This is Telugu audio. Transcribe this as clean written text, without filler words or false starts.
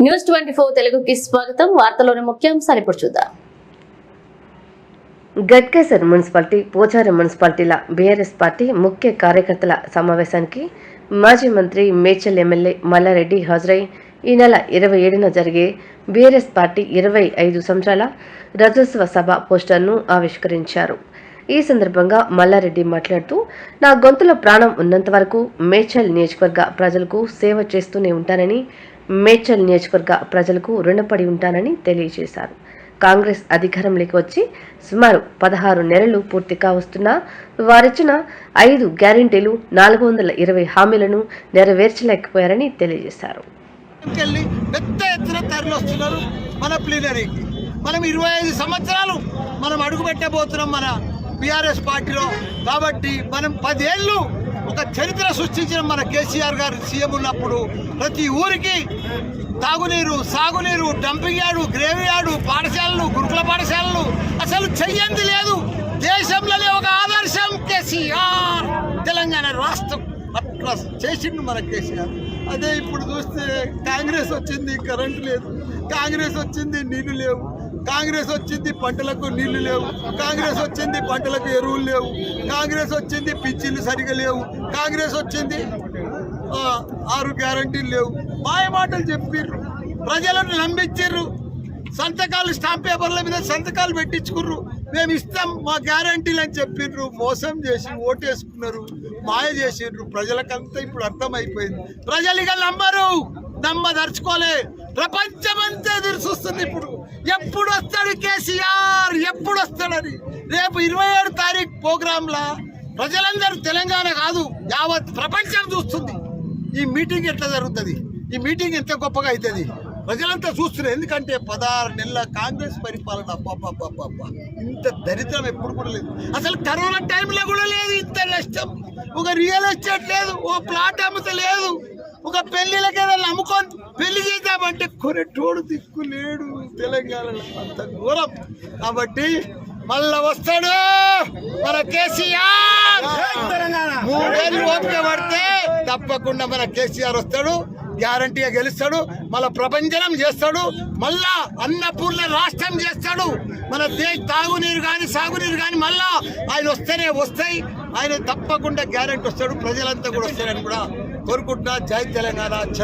న్యూస్ 24 తెలుగుకి స్వాగతం. వార్తలోని ముఖ్యాంశాలు ఇప్పుడు చూద్దాం. గట్కేసర్ మున్సిపాలిటీ, పోచారం మున్సిపాలిటీల బీఆర్ఎస్ పార్టీ ముఖ్య కార్యకర్తల సమావేశానికి మాజీ మంత్రి మేడ్చల్ ఎమ్మెల్యే మల్లారెడ్డి హాజరై ఈ నెల 27న జరిగే బీఆర్ఎస్ పార్టీ 25 సంవత్సరాల రజోత్సవ సభ పోస్టర్ను ఆవిష్కరించారు. ఈ సందర్భంగా మల్లారెడ్డి మాట్లాడుతూ, నా గొంతులో ప్రాణం ఉన్నంత వరకు మేడ్చల్ నియోజకవర్గ ప్రజలకు సేవ చేస్తూనే ఉంటానని, మేడ్చల్ నియోజకవర్గ ప్రజలకు రుణపడి ఉంటానని తెలియజేశారు. కాంగ్రెస్ అధికారంలోకి వచ్చి సుమారు 16 నెలలు పూర్తి కావస్తున్నా వారిచ్చిన 5 గ్యారెంటీలు 420 హామీలను నెరవేర్చలేకపోయారని తెలియజేశారు. పెద్ద ఎత్తున తరలిస్తున్నారు మన ప్లీనరీకి. మనం 25 సంవత్సరాలు మనం అడుగు పెట్టబోతున్నాం మన బీఆర్ఎస్ పార్టీలో. కాబట్టి మనం 10 ఏళ్ళు ఒక చరిత్ర సృష్టించిన మన కేసీఆర్ గారు సీఎం ఉన్నప్పుడు ప్రతి ఊరికి తాగునీరు, సాగునీరు, డంపింగ్ యార్డు, గ్రేవ్ యార్డు, పాఠశాలలు, గురుకుల పాఠశాలలు అసలు చెయ్యంది లేదు. దేశంలోనే ఒక ఆదర్శం కేసీఆర్. తెలంగాణ రాష్ట్రం అట్లా చేసిండు మన కేసీఆర్. అదే ఇప్పుడు చూస్తే కాంగ్రెస్ వచ్చింది, కరెంటు లేదు. కాంగ్రెస్ వచ్చింది, నీళ్లు లేవు. కాంగ్రెస్ వచ్చింది, పంటలకు నీళ్లు లేవు. కాంగ్రెస్ వచ్చింది, పంటలకు ఎరువులు లేవు. కాంగ్రెస్ వచ్చింది, పింఛన్లు సరిగా లేవు. కాంగ్రెస్ వచ్చింది, 6 గ్యారంటీలు లేవు. మాయ మాటలు చెప్పిర్రు, ప్రజలను నమ్మించిర్రు. సంతకాలు, స్టాంప్ పేపర్ల మీద సంతకాలు పెట్టించుకుర్రు. మేము ఇస్తాం మా గ్యారంటీలు అని చెప్పిండ్రు. మోసం చేసి ఓటేసుకున్నారు, మాయ చేసిండ్రు. ప్రజలకంతా ఇప్పుడు అర్థమైపోయింది. ప్రజలు ఇక నమ్మరు, నమ్మదర్చుకోలే. ప్రపంచమంతా ఎదురు చూస్తుంది ఇప్పుడు. ఎప్పుడు వస్తాడు కేసీఆర్, ఎప్పుడు వస్తాడని. రేపు 27 తారీఖు ప్రోగ్రాంలా ప్రజలందరూ, తెలంగాణ కాదు యావత్ ప్రపంచం చూస్తుంది ఈ మీటింగ్ ఎట్లా జరుగుతుంది, ఈ మీటింగ్ ఎంత గొప్పగా అవుతుంది. ప్రజలంతా చూస్తున్నారు. ఎందుకంటే 16 నెలల కాంగ్రెస్ పరిపాలన. ఇంత దరిద్రం ఎప్పుడు కూడా లేదు. అసలు కరోనా టైంలో కూడా లేదు ఇంత నష్టం. ఒక రియల్ ఎస్టేట్ లేదు, ఓ ప్లాట్ అమ్ముత లేదు. ఒక పెళ్లిళ్ళకి ఏదైనా అమ్ముకొని పెళ్లి చేద్దామంటే కొనేటోడు దిక్కు లేడు తెలంగాణలో. అంత ఘోరం. కాబట్టి మళ్ళా వస్తాడు మన కేసీఆర్. 3 ఏళ్ళు ఓపిక పడితే తప్పకుండా మన కేసీఆర్ వస్తాడు, గ్యారంటీగా గెలుస్తాడు. మళ్ళా ప్రపంచనం చేస్తాడు, మళ్ళా అన్నపూర్ణ రాష్ట్రం చేస్తాడు. మన దేశ తాగునీరు కానీ సాగునీరు కానీ మళ్ళా ఆయన వస్తేనే వస్తాయి. ఆయన తప్పకుండా గ్యారంటీ వస్తాడు. ప్రజలంతా కూడా వస్తారని కూడా కోరుకుంటున్నా. జై తెలంగాణ.